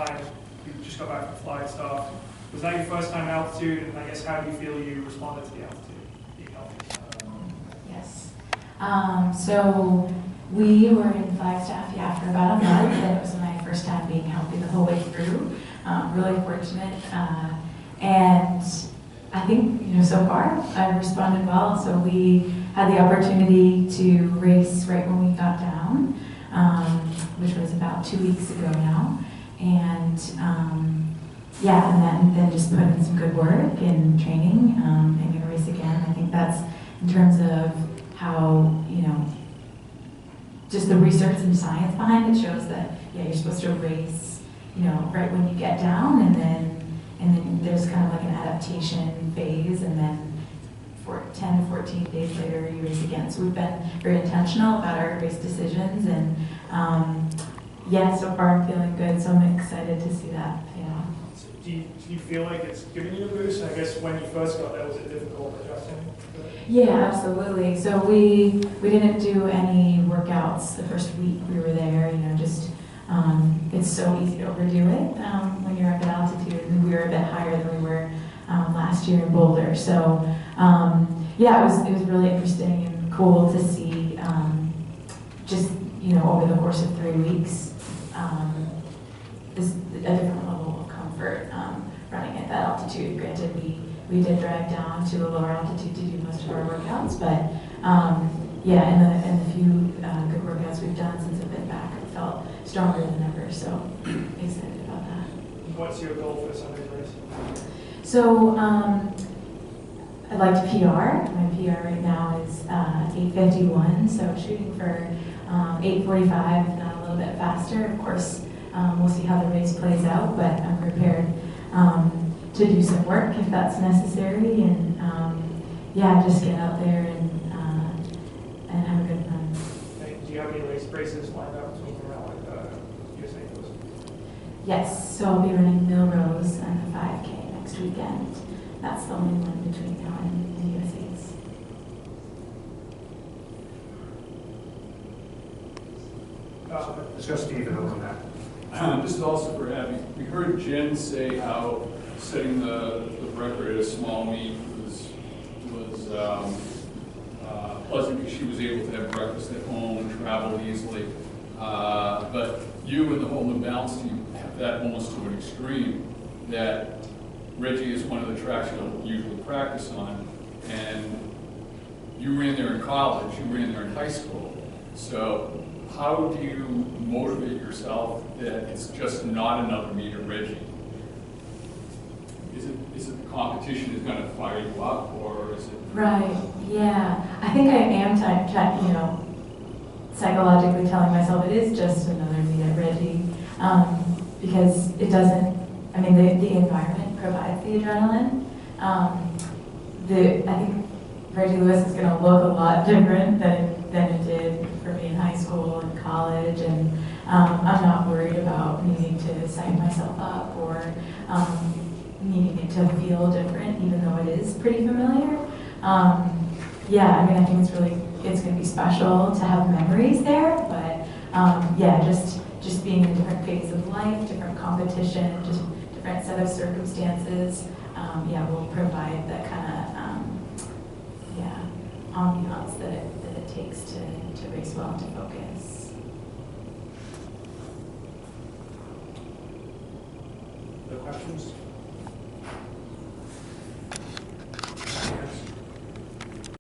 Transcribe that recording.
time, you just got back from flight stuff. Was that your first time altitude? And I guess how do you feel you responded to the altitude? Being healthy? Yes. So we were in Flagstaff, for about a month, and it was my first time being healthy the whole way through. Really fortunate. And I think, so far I've responded well. So we had the opportunity to race right when we got down, which was about 2 weeks ago now. And and then just put in some good work in training and going to race again. I think that's in terms of how, just the research and science behind it shows that, you're supposed to race, right when you get down, and then there's kind of like an adaptation phase, and then for 10 to 14 days later you race again. So we've been very intentional about our race decisions, and so far I'm feeling good, so I'm excited to see that pay off. So do you feel like it's giving you a boost? I guess when you first got there, was it difficult adjusting? Yeah, absolutely. So we didn't do any workouts the first week we were there, it's so easy to overdo it when you're up at altitude, and we were a bit higher than we were last year in Boulder. So it was really interesting and cool to see over the course of 3 weeks, a different level of comfort running at that altitude. Granted, we did drive down to a lower altitude to do most of our workouts, but in the few good workouts we've done since I've been back, I felt stronger than ever, so excited about that. What's your goal for Sunday's race? So I'd like to PR. My PR right now is 8:51, so shooting for 8:45, if not a little bit faster. Of course, we'll see how the race plays out, but I'm prepared to do some work if that's necessary, and just get out there and have a good run. Do you have any races lined up around USA Coast? Yes, so I'll be running Millrose and the 5K next weekend. That's the only one between now and USA's. Let's go Steve and we'll come back. This is also for Abbey. We heard Jen say how setting the record at a small meet was pleasant because she was able to have breakfast at home, travel easily. But you and the whole New Balance team have that almost to an extreme, that Reggie is one of the tracks you'll usually practice on, and you ran there in college, you ran there in high school. So how do you motivate yourself that it's just not another meet at Reggie? Is it the competition is going to fire you up, or is it? Right, I think I am psychologically telling myself it is just another meet at Reggie, because it doesn't, the environment provides the adrenaline. I think Reggie Lewis is going to look a lot different than it did for me in high school and college, and I'm not worried about needing to psych myself up or needing it to feel different, even though it is pretty familiar. I think it's going to be special to have memories there, but just being in a different phase of life, different competition, just different set of circumstances, will provide that kind of ambiance that it takes to race well and to focus. No questions?